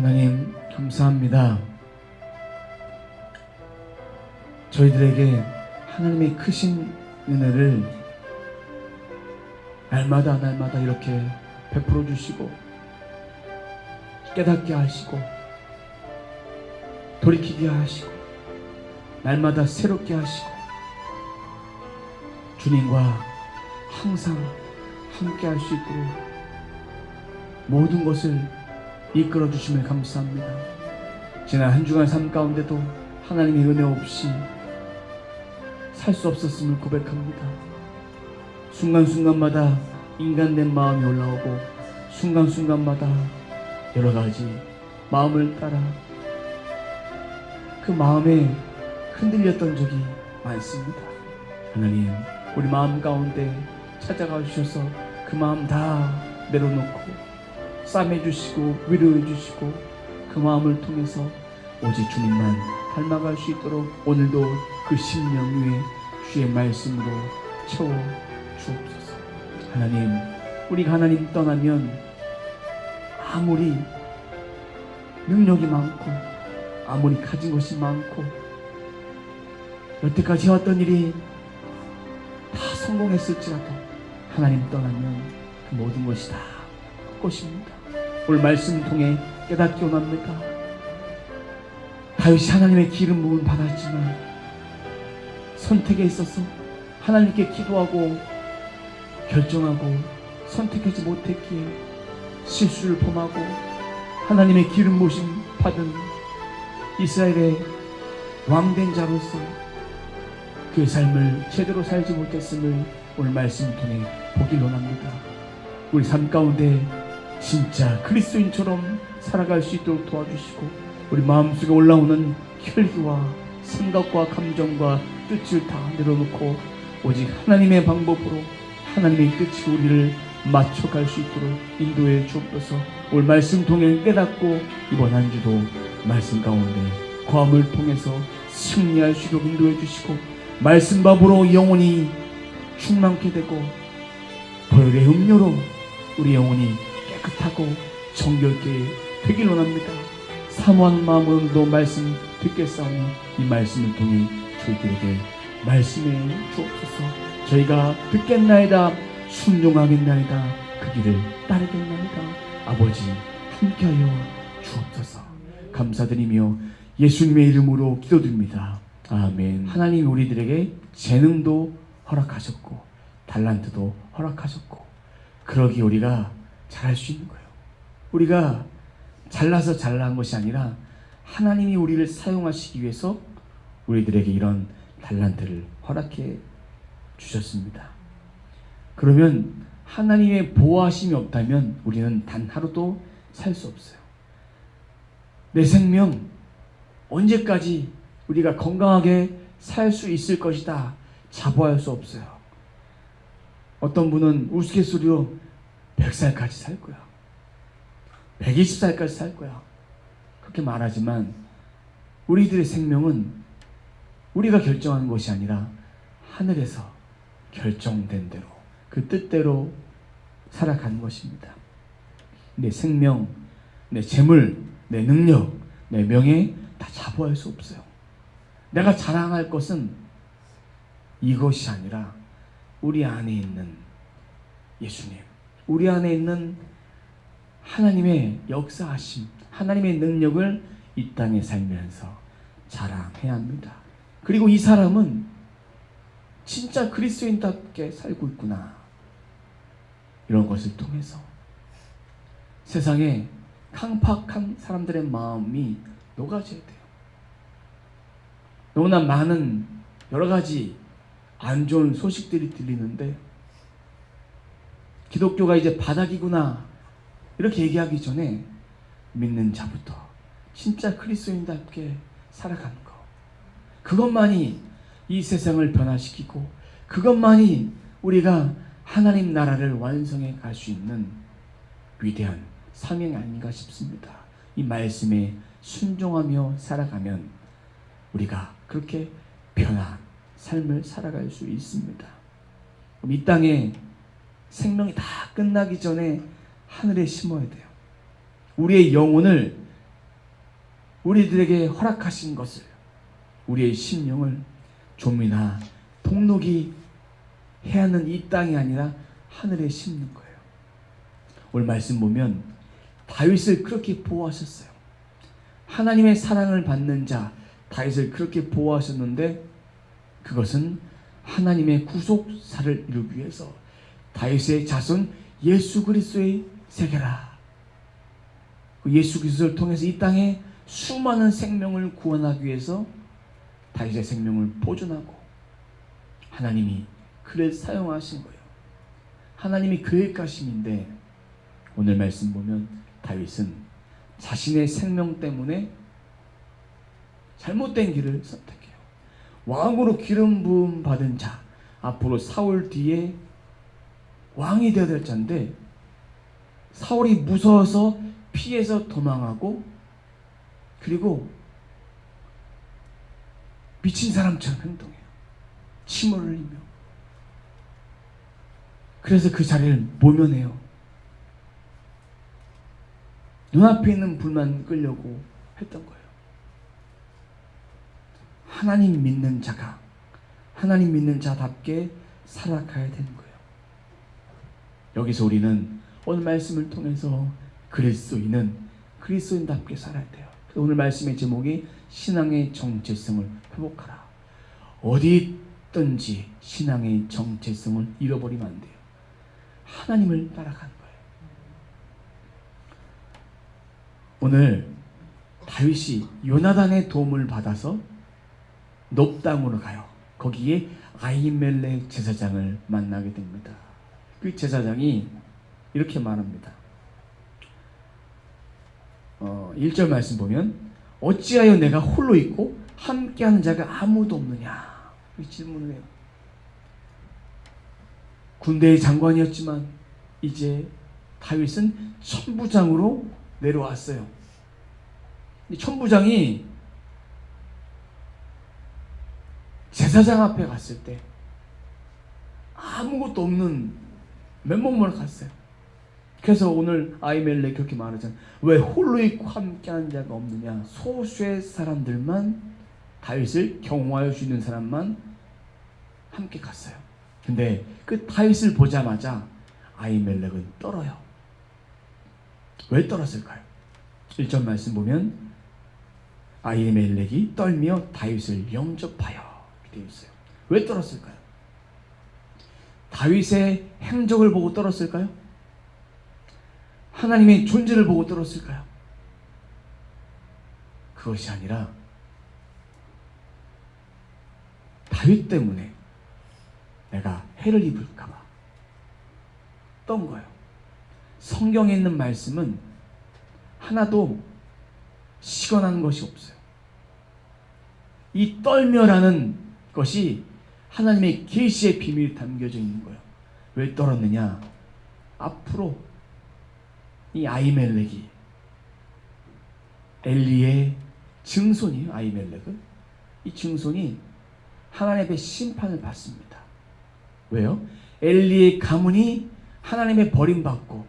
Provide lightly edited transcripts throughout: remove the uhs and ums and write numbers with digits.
하나님 감사합니다. 저희들에게 하나님의 크신 은혜를 날마다 이렇게 베풀어 주시고 깨닫게 하시고 돌이키게 하시고 날마다 새롭게 하시고 주님과 항상 함께 할 수 있도록 모든 것을 이끌어 주심을 감사합니다. 지난 한 주간 삶 가운데도 하나님의 은혜 없이 살 수 없었음을 고백합니다. 순간순간마다 인간된 마음이 올라오고 순간순간마다 여러 가지 마음을 따라 그 마음에 흔들렸던 적이 많습니다. 하나님, 우리 마음 가운데 찾아가 주셔서 그 마음 다 내려놓고 싸매주시고 위로해주시고 그 마음을 통해서 오직 주님만 닮아갈 수 있도록 오늘도 그 심령 위에 주의 말씀으로 채워 주옵소서. 하나님, 우리가 하나님 떠나면 아무리 능력이 많고 아무리 가진 것이 많고 여태까지 해왔던 일이 다 성공했을지라도 하나님 떠나면 그 모든 것이 다 헛것입니다. 오늘 말씀 통해 깨닫기 원합니다. 다윗이 하나님의 기름 부음을 받았지만 선택에 있어서 하나님께 기도하고 결정하고 선택하지 못했기에 실수를 범하고 하나님의 기름 부으심 받은 이스라엘의 왕된 자로서 그의 삶을 제대로 살지 못했음을 오늘 말씀 통해 보길 원합니다. 우리 삶 가운데 진짜 그리스도인처럼 살아갈 수 있도록 도와주시고 우리 마음속에 올라오는 혈기와 생각과 감정과 뜻을 다 내려놓고 오직 하나님의 방법으로 하나님의 뜻이 우리를 맞춰갈 수 있도록 인도해 주옵소서. 오늘 말씀 통해 깨닫고 이번 한 주도 말씀 가운데 과음을 통해서 승리할 수 있도록 인도해 주시고 말씀 밥으로 영혼이 충만케 되고 벌의 음료로 우리 영혼이 깨끗하고 정결케 되길 원합니다. 사모하는 마음으로 말씀 듣겠사오니 이 말씀을 통해 저희들에게 말씀해 주옵소서. 저희가 듣겠나이다 순종하겠나이다 그 길을 따르겠나이다. 아버지 함께하여 주옵소서. 감사드리며 예수님의 이름으로 기도드립니다. 아멘. 하나님이 우리들에게 재능도 허락하셨고 달란트도 허락하셨고 그러기에 우리가 잘할 수 있는 거예요. 우리가 잘나서 잘난 것이 아니라 하나님이 우리를 사용하시기 위해서 우리들에게 이런 달란트를 허락해 주셨습니다. 그러면 하나님의 보호하심이 없다면 우리는 단 하루도 살 수 없어요. 내 생명 언제까지 우리가 건강하게 살 수 있을 것이다 자부할 수 없어요. 어떤 분은 우스갯소리로 100살까지 살 거야, 120살까지 살 거야 그렇게 말하지만 우리들의 생명은 우리가 결정하는 것이 아니라 하늘에서 결정된 대로 그 뜻대로 살아가는 것입니다. 내 생명, 내 재물, 내 능력, 내 명예 다 자부할 수 없어요. 내가 자랑할 것은 이것이 아니라 우리 안에 있는 예수님, 우리 안에 있는 하나님의 역사하심, 하나님의 능력을 이 땅에 살면서 자랑해야 합니다. 그리고 이 사람은 진짜 그리스도인답게 살고 있구나, 이런 것을 통해서 세상에 강팍한 사람들의 마음이 녹아져야 돼요. 너무나 많은 여러 가지 안 좋은 소식들이 들리는데 기독교가 이제 바닥이구나 이렇게 얘기하기 전에 믿는 자부터 진짜 그리스도인답게 살아가는 것, 그것만이 이 세상을 변화시키고 그것만이 우리가 하나님 나라를 완성해 갈 수 있는 위대한 사명이 아닌가 싶습니다. 이 말씀에 순종하며 살아가면 우리가 그렇게 변화한 삶을 살아갈 수 있습니다. 그럼 이 땅에 생명이 다 끝나기 전에 하늘에 심어야 돼요. 우리의 영혼을 우리들에게 허락하신 것을, 우리의 심령을 좀이나 동록이 해야 하는 이 땅이 아니라 하늘에 심는 거예요. 오늘 말씀 보면 다윗을 그렇게 보호하셨어요. 하나님의 사랑을 받는 자 다윗을 그렇게 보호하셨는데, 그것은 하나님의 구속사를 이루기 위해서 다윗의 자손 예수 그리스도의 세계라. 예수 그리스도를 통해서 이 땅에 수많은 생명을 구원하기 위해서 다윗의 생명을 보존하고 하나님이 그를 사용하신 거예요. 하나님이 계획하심인데, 오늘 말씀 보면 다윗은 자신의 생명 때문에 잘못된 길을 선택해요. 왕으로 기름 부음 받은 자, 앞으로 사울 뒤에 왕이 되어야 될 자인데, 사울이 무서워서 피해서 도망하고, 그리고 미친 사람처럼 행동해요. 침을 흘리며. 그래서 그 자리를 모면해요. 눈앞에 있는 불만 끌려고 했던 거예요. 하나님 믿는 자가 하나님 믿는 자답게 살아가야 되는 거예요. 여기서 우리는 오늘 말씀을 통해서 그리스도인답게 살아야 돼요. 오늘 말씀의 제목이 신앙의 정체성을 회복하라. 어디 있든지 신앙의 정체성을 잃어버리면 안 돼요. 하나님을 따라가는 거예요. 오늘 다윗이 요나단의 도움을 받아서 놉 땅으로 가요. 거기에 아히멜렉 제사장을 만나게 됩니다. 그 제사장이 이렇게 말합니다. 1절 말씀 보면 어찌하여 내가 홀로 있고 함께하는 자가 아무도 없느냐, 이 질문을 해요. 군대의 장관이었지만 이제 다윗은 천부장으로 내려왔어요. 이 천부장이 제사장 앞에 갔을 때 아무것도 없는 맨몸으로 갔어요. 그래서 오늘 아히멜렉 그렇게 말하잖아요. 왜 홀로 있고 함께하는 자가 없느냐. 소수의 사람들만, 다윗을 경호할 수 있는 사람만 함께 갔어요. 근데 그 다윗을 보자마자 아히멜렉은 떨어요. 왜 떨었을까요? 1절 말씀 보면 아히멜렉이 떨며 다윗을 영접하여 되어 있어요. 왜 떨었을까요? 다윗의 행적을 보고 떨었을까요? 하나님의 존재를 보고 떨었을까요? 그것이 아니라 다윗 때문에 내가 해를 입을까봐 떤 거예요. 성경에 있는 말씀은 하나도 시건한 것이 없어요. 이 떨며라는 것이 하나님의 계시의 비밀이 담겨져 있는 거예요. 왜 떨었느냐? 앞으로 이 아히멜렉이 엘리의 증손이에요. 아히멜렉은 이 증손이 하나님 앞에 심판을 받습니다. 왜요? 엘리의 가문이 하나님의 버림받고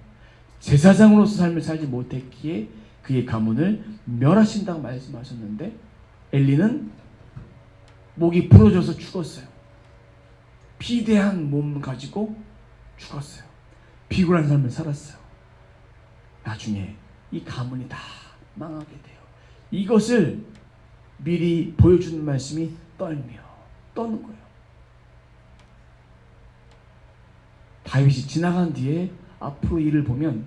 제사장으로서 삶을 살지 못했기에 그의 가문을 멸하신다고 말씀하셨는데, 엘리는 목이 부러져서 죽었어요. 비대한 몸을 가지고 죽었어요. 비굴한 삶을 살았어요. 나중에 이 가문이 다 망하게 돼요. 이것을 미리 보여주는 말씀이 떠는 거예요. 다윗이 지나간 뒤에 앞으로 일을 보면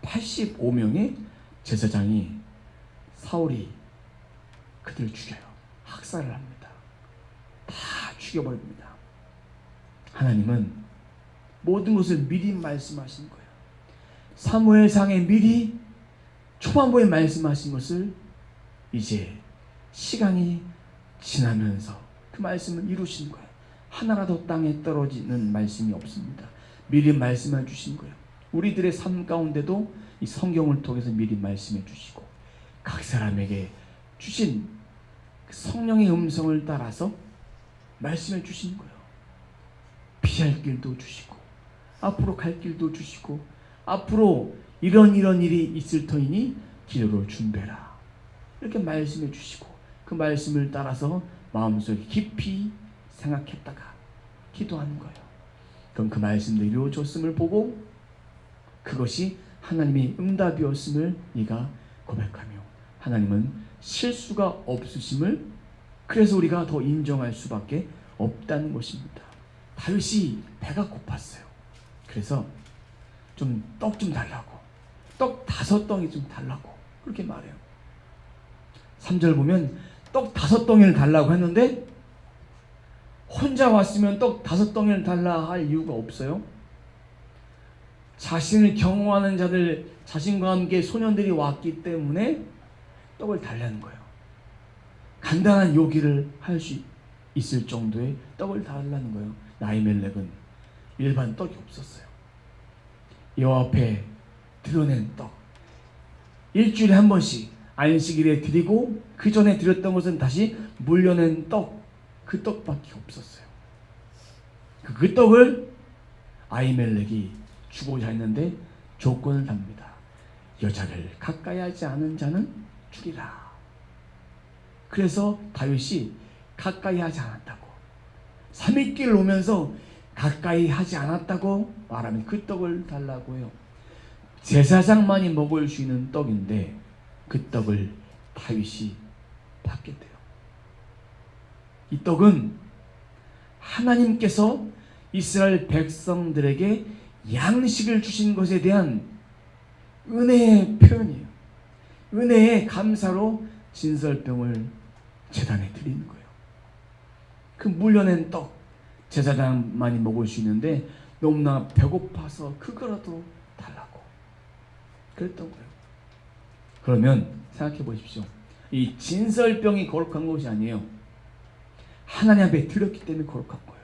85명의 제사장이, 사울이 그들을 죽여요. 학살을 합니다. 다 죽여버립니다. 하나님은 모든 것을 미리 말씀하신 거예요. 사무엘상에 미리 초반부에 말씀하신 것을 이제 시간이 지나면서 그 말씀을 이루신 거예요. 하나라도 땅에 떨어지는 말씀이 없습니다. 미리 말씀해 주신 거예요. 우리들의 삶 가운데도 이 성경을 통해서 미리 말씀해 주시고 각 사람에게 주신 성령의 음성을 따라서 말씀해 주신 거예요. 피할 길도 주시고 앞으로 갈 길도 주시고 앞으로 이런 일이 있을 터이니 기도를 준비해라. 이렇게 말씀해 주시고 그 말씀을 따라서 마음속에 깊이 생각했다가 기도하는 거예요. 그럼 그 말씀도 이루어졌음을 보고 그것이 하나님의 응답이었음을 네가 고백하며 하나님은 실수가 없으심을 그래서 우리가 더 인정할 수밖에 없다는 것입니다. 다윗이 배가 고팠어요. 그래서 좀 떡 좀 달라고, 떡 5덩이 좀 달라고 그렇게 말해요. 3절 보면 떡 5덩이를 달라고 했는데 혼자 왔으면 떡 5덩이를 달라 할 이유가 없어요. 자신을 경호하는 자들, 자신과 함께 소년들이 왔기 때문에 떡을 달라는 거예요. 간단한 요기를 할 수 있을 정도의 떡을 달라는 거예요. 아히멜렉은 일반 떡이 없었어요. 여호와 앞에 드러낸 떡, 일주일에 한 번씩 안식일에 드리고 그 전에 드렸던 것은 다시 물려낸 떡, 그 떡밖에 없었어요. 그 떡을 아히멜렉이 주고자 했는데 조건을 답니다. 여자를 가까이 하지 않은 자는 죽이라. 그래서 다윗이 가까이 하지 않았다고, 3일길 오면서 가까이 하지 않았다고 말하면 그 떡을 달라고 해요. 제사장만이 먹을 수 있는 떡인데 그 떡을 다윗이 받게 돼요. 이 떡은 하나님께서 이스라엘 백성들에게 양식을 주신 것에 대한 은혜의 표현이에요. 은혜의 감사로 진설병을 제단에 드리는 거예요. 그 물려낸 떡, 제사장만이 먹을 수 있는데 너무나 배고파서 그거라도 달라고 그랬던 거예요. 그러면 생각해 보십시오. 이 진설병이 거룩한 것이 아니에요. 하나님 앞에 드렸기 때문에 거룩한 거예요.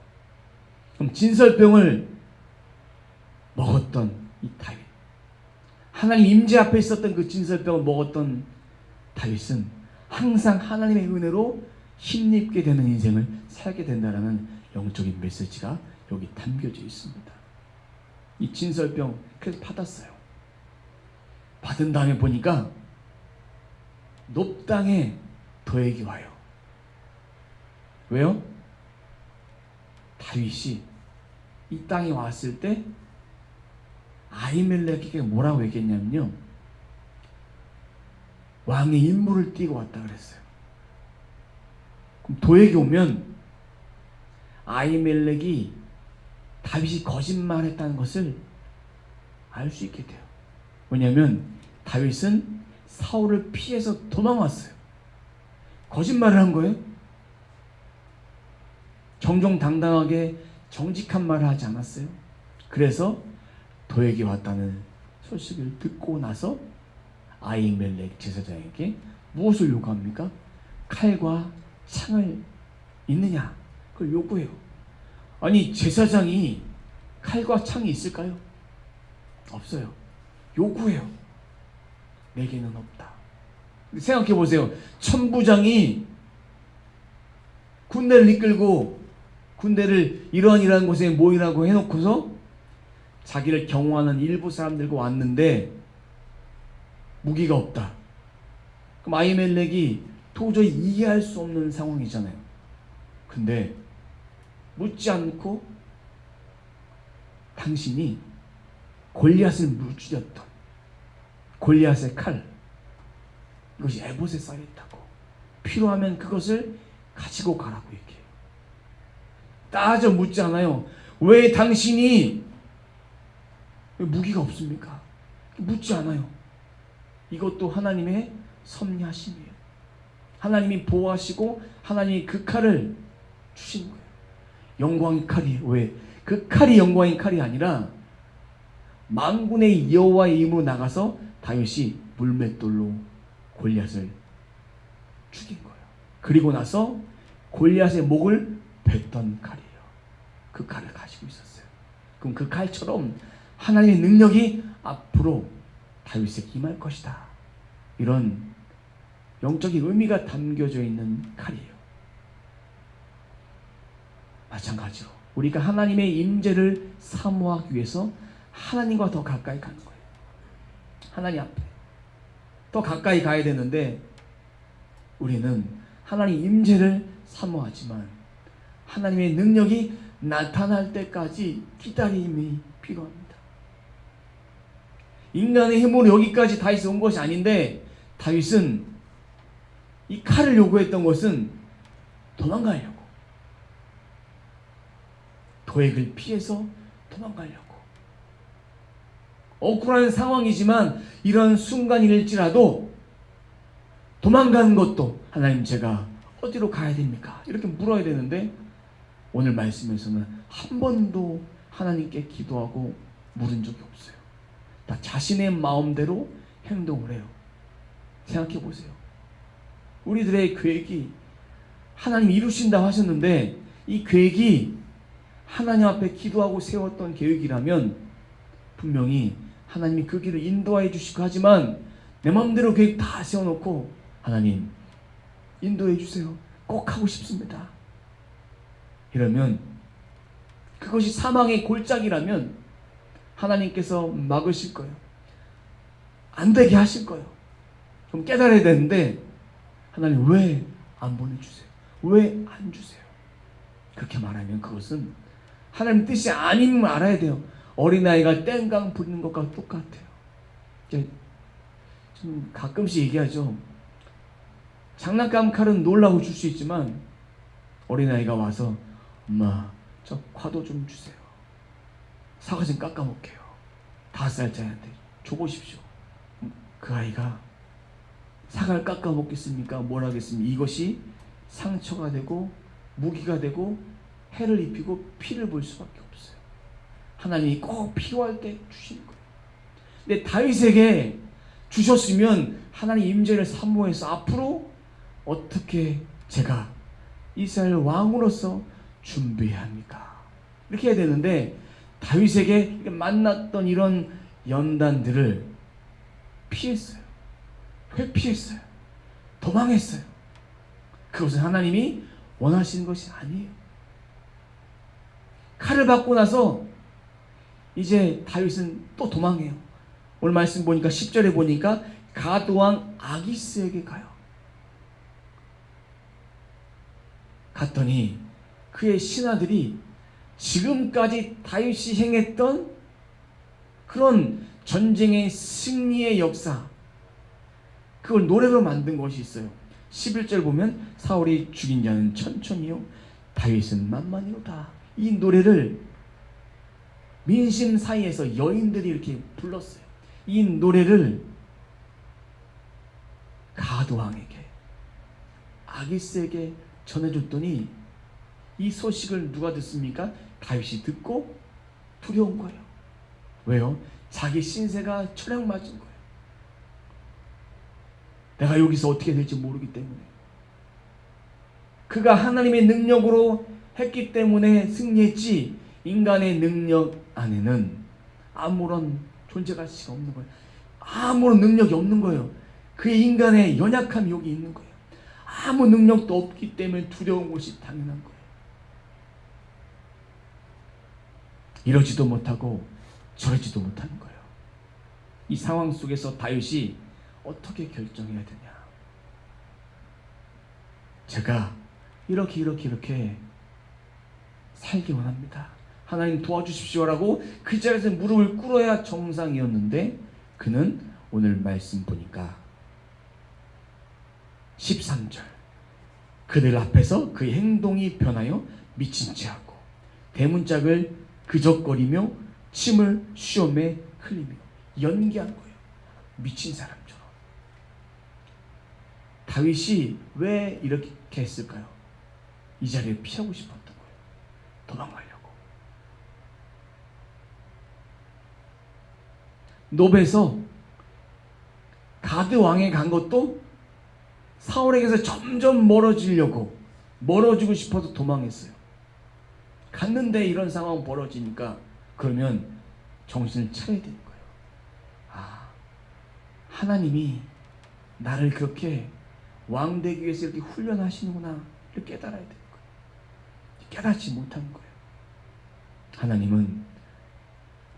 그럼 진설병을 먹었던 이 다윗, 하나님 임재 앞에 있었던 그 진설병을 먹었던 다윗은 항상 하나님의 은혜로 힘입게 되는 인생을 살게 된다는 영적인 메시지가 여기 담겨져 있습니다. 이 진설병 그래서 받았어요. 받은 다음에 보니까 높당에 도액이 와요. 왜요? 다윗이 이 땅에 왔을 때 아히멜렉에게 뭐라고 얘기했냐면요, 왕의 임무를 띠고 왔다 그랬어요. 그럼 도액이 오면 아히멜렉이 다윗이 거짓말했다는 것을 알 수 있게 돼요. 왜냐하면 다윗은 사울을 피해서 도망왔어요. 거짓말을 한 거예요. 정정당당하게 정직한 말을 하지 않았어요. 그래서 도액이 왔다는 소식을 듣고 나서 아히멜렉 제사장에게 무엇을 요구합니까? 칼과 창을 있느냐? 그걸 요구해요. 아니, 제사장이 칼과 창이 있을까요? 없어요. 요구해요. 내게는 없다. 생각해 보세요. 천부장이 군대를 이끌고 군대를 이러한 곳에 모이라고 해놓고서 자기를 경호하는 일부 사람들과 왔는데 무기가 없다. 그럼 아히멜렉이 도저히 이해할 수 없는 상황이잖아요. 근데 묻지 않고 당신이 골리앗을 무찌렸던 골리앗의 칼, 이것이 에봇에 쌓여있다고, 필요하면 그것을 가지고 가라고 얘기해요. 따져 묻지 않아요. 왜 당신이 무기가 없습니까? 묻지 않아요. 이것도 하나님의 섭리하심이에요. 하나님이 보호하시고 하나님이 그 칼을 주신 거예요. 영광의 칼이, 왜? 그 칼이 영광의 칼이 아니라 만군의 여호와의 이름으로 나가서 다윗이 물맷돌로 골리앗을 죽인 거예요. 그리고 나서 골리앗의 목을 뱉던 칼이에요. 그 칼을 가지고 있었어요. 그럼 그 칼처럼 하나님의 능력이 앞으로 다윗에게 임할 것이다. 이런 영적인 의미가 담겨져 있는 칼이에요. 마찬가지로 우리가 하나님의 임재를 사모하기 위해서 하나님과 더 가까이 가는 거예요. 하나님 앞에 더 가까이 가야 되는데 우리는 하나님 임재를 사모하지만 하나님의 능력이 나타날 때까지 기다림이 필요합니다. 인간의 힘으로 여기까지 다윗이 온 것이 아닌데, 다윗은 이 칼을 요구했던 것은 도망가려고, 도액을 피해서 도망가려고. 억울한 상황이지만 이런 순간일지라도 도망가는 것도, 하나님 제가 어디로 가야 됩니까? 이렇게 물어야 되는데, 오늘 말씀에서는 한 번도 하나님께 기도하고 물은 적이 없어요. 다 자신의 마음대로 행동을 해요. 생각해 보세요. 우리들의 계획이 하나님 이루신다고 하셨는데, 이 계획이 하나님 앞에 기도하고 세웠던 계획이라면 분명히 하나님이 그 길을 인도해 주시고, 하지만 내 마음대로 계획 다 세워놓고 하나님 인도해 주세요, 꼭 하고 싶습니다, 이러면 그것이 사망의 골짜기라면 하나님께서 막으실 거예요. 안 되게 하실 거예요. 그럼 깨달아야 되는데, 하나님 왜 안 보내주세요? 왜 안 주세요? 그렇게 말하면 그것은 하나님 뜻이 아님을 알아야 돼요. 어린아이가 땡강 부리는 것과 똑같아요. 좀 가끔씩 얘기하죠. 장난감 칼은 놀라고 줄 수 있지만 어린아이가 와서 엄마 저 과도 좀 주세요, 사과 좀 깎아 먹게요, 5살짜리한테 줘보십시오. 그 아이가 사과를 깎아 먹겠습니까? 뭘 하겠습니까? 이것이 상처가 되고 무기가 되고 해를 입히고 피를 볼 수밖에 없어요. 하나님이 꼭 필요할 때 주시는 거예요. 근데 다윗에게 주셨으면 하나님 임재를 사모해서 앞으로 어떻게 제가 이스라엘 왕으로서 준비해야 합니까? 이렇게 해야 되는데, 다윗에게 만났던 이런 연단들을 피했어요. 회피했어요. 도망했어요. 그것은 하나님이 원하시는 것이 아니에요. 칼을 받고 나서 이제 다윗은 또 도망해요. 오늘 말씀 보니까 10절에 보니까 가드왕 아기스에게 가요. 갔더니 그의 신하들이 지금까지 다윗이 행했던 그런 전쟁의 승리의 역사, 그걸 노래로 만든 것이 있어요. 11절 보면 사울이 죽인 자는 천천히요 다윗은 만만히로다. 이 노래를 민심 사이에서 여인들이 이렇게 불렀어요. 이 노래를 가드왕에게, 아기스에게 전해줬더니 이 소식을 누가 듣습니까? 다윗이 듣고 두려운 거예요. 왜요? 자기 신세가 초량맞은 거예요. 내가 여기서 어떻게 될지 모르기 때문에. 그가 하나님의 능력으로 했기 때문에 승리했지, 인간의 능력 안에는 아무런 존재가치가 없는 거예요. 아무런 능력이 없는 거예요. 그의 인간의 연약함이 여기 있는 거예요. 아무 능력도 없기 때문에 두려운 것이 당연한 거예요. 이러지도 못하고 저러지도 못하는 거예요. 이 상황 속에서 다윗이 어떻게 결정해야 되냐? 제가 이렇게 살기 원합니다, 하나님 도와주십시오라고 그 자리에서 무릎을 꿇어야 정상이었는데, 그는 오늘 말씀 보니까 13절, 그들 앞에서 그의 행동이 변하여 미친 채 하고 대문짝을 그적거리며 침을 쉬엄에 흘리며 연기한 거예요. 미친 사람처럼. 다윗이 왜 이렇게 했을까요? 이 자리를 피하고 싶었던 거예요. 도망가려고. 노베에서 가드 왕에 간 것도 사울에게서 점점 멀어지고 싶어서 도망했어요. 갔는데 이런 상황 벌어지니까 그러면 정신을 차려야 되는 거예요. 아, 하나님이 나를 그렇게 왕 되기 위해서 이렇게 훈련하시는구나, 이렇게 깨달아야 되는 거예요. 깨닫지 못하는 거예요. 하나님은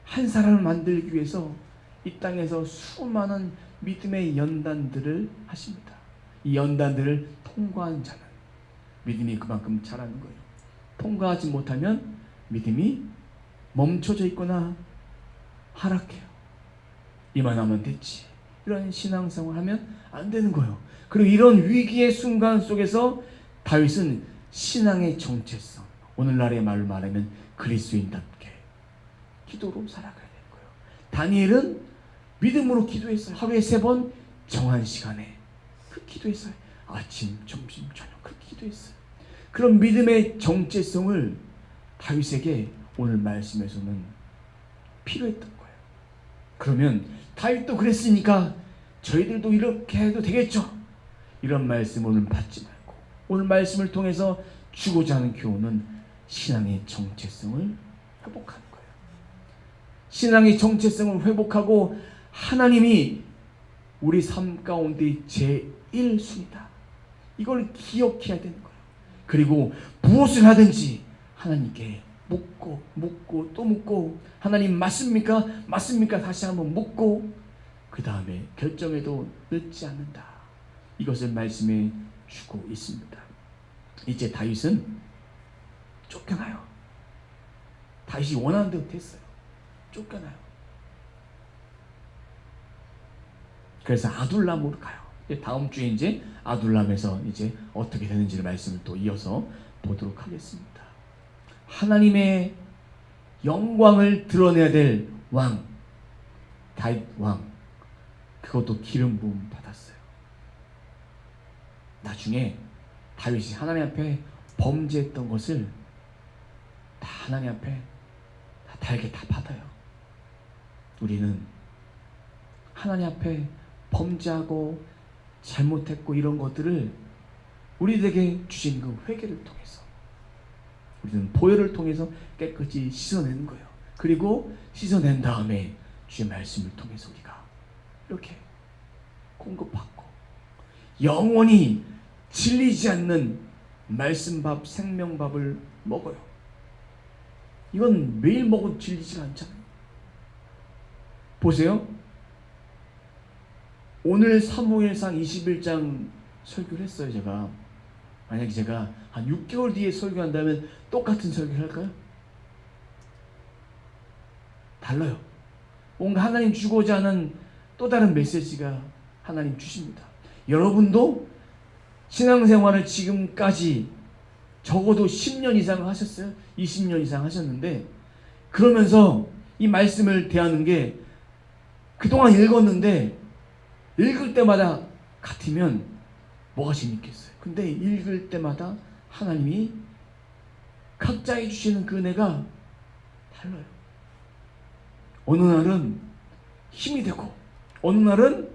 한 사람을 만들기 위해서 이 땅에서 수많은 믿음의 연단들을 하십니다. 이 연단들을 통과한 자는 믿음이 그만큼 자라는 거예요. 통과하지 못하면 믿음이 멈춰져 있거나 하락해요. 이만하면 됐지, 이런 신앙생활 하면 안 되는 거예요. 그리고 이런 위기의 순간 속에서 다윗은 신앙의 정체성, 오늘날의 말로 말하면 그리스도인답게 기도로 살아가야 되는 거예요. 다니엘은 믿음으로 기도했어요. 하루에 3번 정한 시간에 그 기도했어요. 아침, 점심, 저녁 그렇게 기도했어요. 그런 믿음의 정체성을 다윗에게 오늘 말씀에서는 필요했던 거예요. 그러면 다윗도 그랬으니까 저희들도 이렇게 해도 되겠죠? 이런 말씀을 오늘 받지 말고 오늘 말씀을 통해서 주고자 하는 교훈은 신앙의 정체성을 회복하는 거예요. 신앙의 정체성을 회복하고 하나님이 우리 삶 가운데 제1순위다. 이걸 기억해야 되는 거예요. 그리고 무엇을 하든지 하나님께 묻고 또 묻고, 하나님 맞습니까? 맞습니까? 다시 한번 묻고 그 다음에 결정해도 늦지 않는다. 이것을 말씀해 주고 있습니다. 이제 다윗은 쫓겨나요. 다윗이 원하는 대로 됐어요. 쫓겨나요. 그래서 아둘람으로 가요. 다음 주에 이제 아둘람에서 이제 어떻게 되는지를 말씀을 또 이어서 보도록 하겠습니다. 하나님의 영광을 드러내야 될 왕, 다윗 왕, 그것도 기름 부음 받았어요. 나중에 다윗이 하나님 앞에 범죄했던 것을 다 하나님 앞에 다 달게 다 받아요. 우리는 하나님 앞에 범죄하고 잘못했고 이런 것들을 우리에게 주신 그 회개를 통해서, 우리는 보혈을 통해서 깨끗이 씻어내는 거예요. 그리고 씻어낸 다음에 주의 말씀을 통해서 우리가 이렇게 공급받고 영원히 질리지 않는 말씀밥, 생명밥을 먹어요. 이건 매일 먹어도 질리지가 않잖아요. 보세요. 오늘 사무엘상 21장 설교를 했어요. 제가 만약에 제가 한 6개월 뒤에 설교한다면 똑같은 설교를 할까요? 달라요. 뭔가 하나님 주고자 하는 또 다른 메시지가 하나님 주십니다. 여러분도 신앙생활을 지금까지 적어도 10년 이상 하셨어요? 20년 이상 하셨는데, 그러면서 이 말씀을 대하는 게 그동안 읽었는데 읽을 때마다 같으면 뭐가 재밌겠어요? 근데 읽을 때마다 하나님이 각자에 주시는 그 은혜가 달라요. 어느 날은 힘이 되고, 어느 날은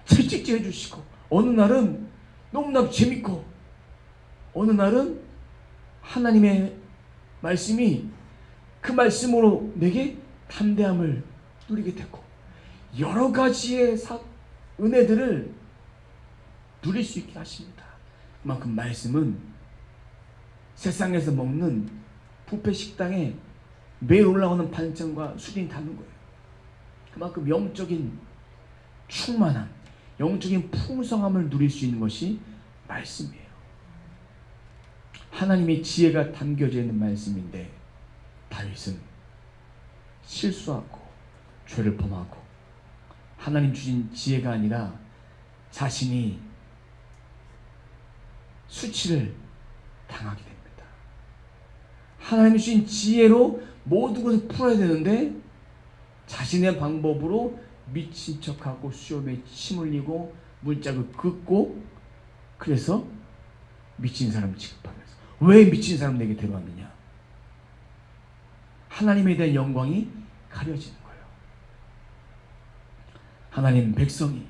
채찍질 해주시고, 어느 날은 너무나 재밌고, 어느 날은 하나님의 말씀이 그 말씀으로 내게 담대함을 누리게 되고, 여러 가지의 은혜들을 누릴 수 있게 하십니다. 그만큼 말씀은 세상에서 먹는 뷔페 식당에 매일 올라오는 반찬과 수준이 다른 거예요. 그만큼 영적인 충만함, 영적인 풍성함을 누릴 수 있는 것이 말씀이에요. 하나님의 지혜가 담겨져 있는 말씀인데, 다윗은 실수하고 죄를 범하고 하나님 주신 지혜가 아니라 자신이 수치를 당하게 됩니다. 하나님 주신 지혜로 모든 것을 풀어야 되는데 자신의 방법으로 미친 척하고 수염에 침 흘리고 문짝을 긋고, 그래서 미친 사람 취급하면서, 왜 미친 사람 내게 데려왔느냐? 하나님에 대한 영광이 가려지는 거예요. 하나님 백성이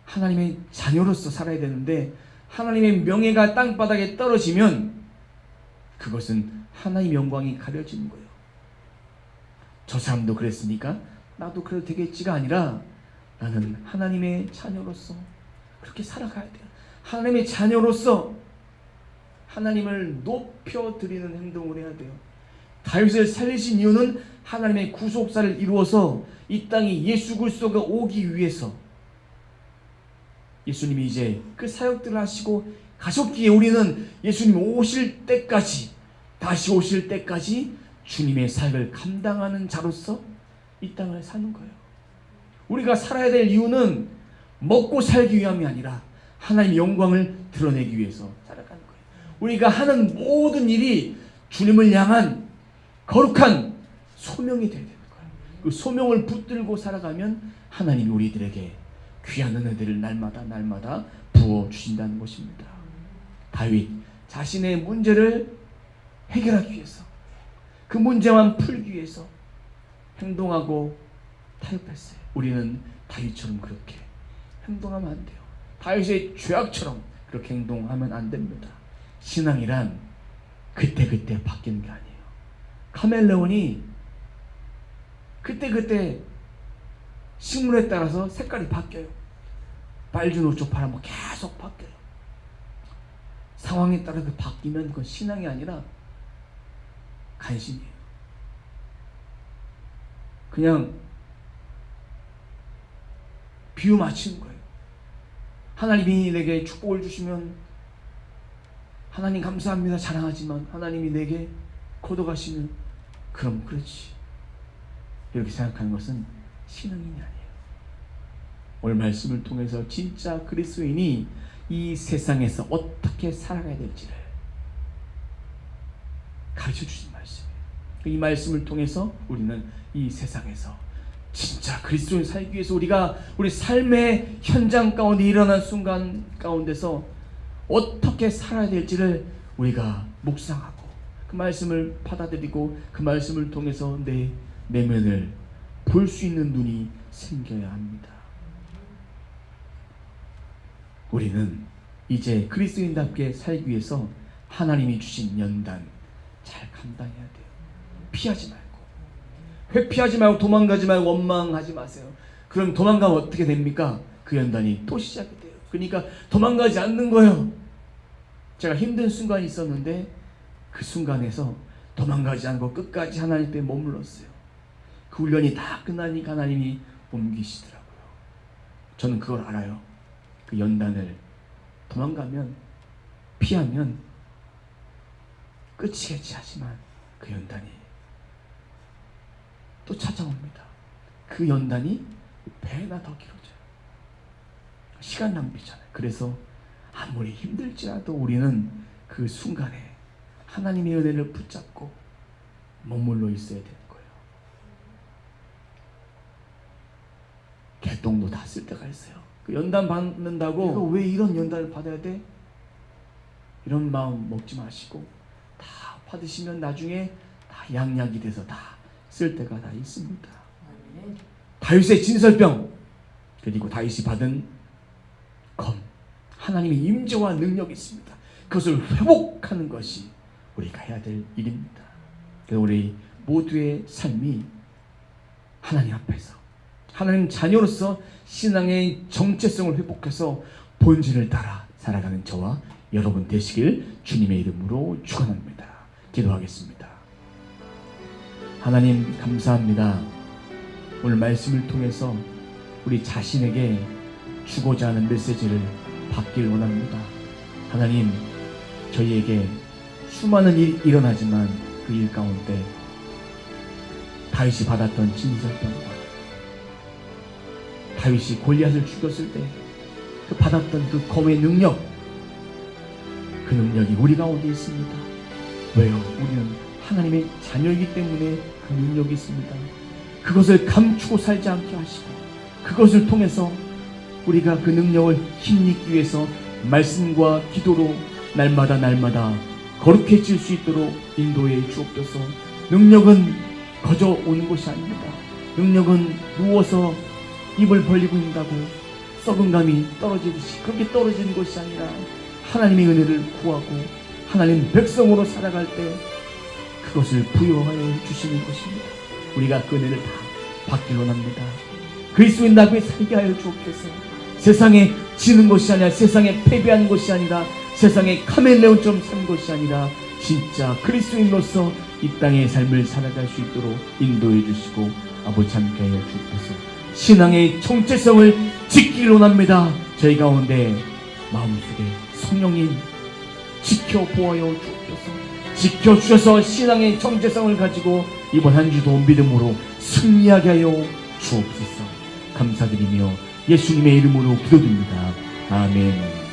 하나님의 자녀로서 살아야 되는데 하나님의 명예가 땅바닥에 떨어지면 그것은 하나님의 영광이 가려지는 거예요. 저 사람도 그랬으니까 나도 그래도 되겠지가 아니라, 나는 하나님의 자녀로서 그렇게 살아가야 돼요. 하나님의 자녀로서 하나님을 높여드리는 행동을 해야 돼요. 다윗을 살리신 이유는 하나님의 구속사를 이루어서 이 땅에 예수 그리스도가 오기 위해서 예수님이 이제 그 사역들을 하시고 가셨기에 우리는 예수님 오실 때까지, 다시 오실 때까지 주님의 사역을 감당하는 자로서 이 땅을 사는 거예요. 우리가 살아야 될 이유는 먹고 살기 위함이 아니라 하나님의 영광을 드러내기 위해서 살아가는 거예요. 우리가 하는 모든 일이 주님을 향한 거룩한 소명이 되어야 되는 거예요. 그 소명을 붙들고 살아가면 하나님이 우리들에게 귀한 은혜들을 날마다 부어주신다는 것입니다. 다윗 자신의 문제를 해결하기 위해서, 그 문제만 풀기 위해서 행동하고 타협했어요. 우리는 다윗처럼 그렇게 행동하면 안 돼요. 다윗의 죄악처럼 그렇게 행동하면 안 됩니다. 신앙이란 그때그때 바뀌는 게 아니에요. 카멜레온이 그때그때 식물에 따라서 색깔이 바뀌어요. 빨주, 노초, 파란 뭐 계속 바뀌어요. 상황에 따라 바뀌면 그건 신앙이 아니라 간신이에요. 그냥 비유 맞추는 거예요. 하나님이 내게 축복을 주시면 하나님 감사합니다 자랑하지만 하나님이 내게 걷어가시면 그럼 그렇지, 이렇게 생각하는 것은 신앙인이 아니에요. 오늘 말씀을 통해서 진짜 그리스도인이 이 세상에서 어떻게 살아가야 될지를 가르쳐 주신 말씀이에요. 이 말씀을 통해서 우리는 이 세상에서 진짜 그리스도인 살기 위해서 우리가 우리 삶의 현장 가운데 일어난 순간 가운데서 어떻게 살아야 될지를 우리가 묵상하고 그 말씀을 받아들이고 그 말씀을 통해서 내 내면을 볼 수 있는 눈이 생겨야 합니다. 우리는 이제 그리스도인답게 살기 위해서 하나님이 주신 연단 잘 감당해야 돼요. 피하지 말고, 회피하지 말고, 도망가지 말고, 원망하지 마세요. 그럼 도망가면 어떻게 됩니까? 그 연단이 또 시작이 돼요. 그러니까 도망가지 않는 거예요. 제가 힘든 순간이 있었는데 그 순간에서 도망가지 않고 끝까지 하나님 앞에 머물렀어요. 그 훈련이 다 끝나니까 하나님이 옮기시더라고요. 저는 그걸 알아요. 그 연단을 도망가면, 피하면 끝이겠지 하지만 그 연단이 또 찾아옵니다. 그 연단이 배나 더 길어져요. 시간 낭비잖아요. 그래서 아무리 힘들지라도 우리는 그 순간에 하나님의 은혜를 붙잡고 머물러 있어야 되는 거예요. 개똥도 다 쓸 때가 있어요. 그 연단 받는다고 내가 왜 이런 연단을 받아야 돼? 이런 마음 먹지 마시고 다 받으시면 나중에 다 양약이 돼서 다 쓸 때가 다 있습니다. 다윗의 진설병, 그리고 다윗이 받은 검, 하나님의 임재와 능력이 있습니다. 그것을 회복하는 것이 우리가 해야 될 일입니다. 그래서 우리 모두의 삶이 하나님 앞에서 하나님 자녀로서 신앙의 정체성을 회복해서 본질을 따라 살아가는 저와 여러분 되시길 주님의 이름으로 축원합니다. 기도하겠습니다. 하나님 감사합니다. 오늘 말씀을 통해서 우리 자신에게 주고자 하는 메시지를 받길 원합니다. 하나님, 저희에게 수많은 일이 일어나지만 그 일 가운데 다윗이 받았던 진설병과 다윗이 골리앗을 죽였을 때 그 받았던 그 검의 능력, 그 능력이 우리 가운데 있습니다. 왜요? 우리는 하나님의 자녀이기 때문에 그 능력이 있습니다. 그것을 감추고 살지 않게 하시고 그것을 통해서 우리가 그 능력을 힘입기 위해서 말씀과 기도로 날마다 거룩해질 수 있도록 인도해 주옵소서. 능력은 거저 오는 것이 아닙니다. 능력은 누워서 입을 벌리고 있다고 썩은 감이 떨어지듯이 그렇게 떨어지는 것이 아니라 하나님의 은혜를 구하고 하나님 백성으로 살아갈 때 그것을 부여하여 주시는 것입니다. 우리가 그 은혜를 다 받길 원합니다. 그리스도인답게 살게 하여 주옵소서. 세상에 지는 것이 아니라, 세상에 패배하는 것이 아니라, 세상에 카멜레온처럼 사는 것이 아니라 진짜 그리스도인으로서 이 땅의 삶을 살아갈 수 있도록 인도해 주시고 아버지 함께 하여 주옵소서. 신앙의 정체성을 지키길 원합니다. 저희 가운데 마음속에 성령님 지켜 보아요 주옵소서. 지켜주셔서 신앙의 정체성을 가지고 이번 한 주도 믿음으로 승리하게 하여 주옵소서. 감사드리며 예수님의 이름으로 기도드립니다. 아멘.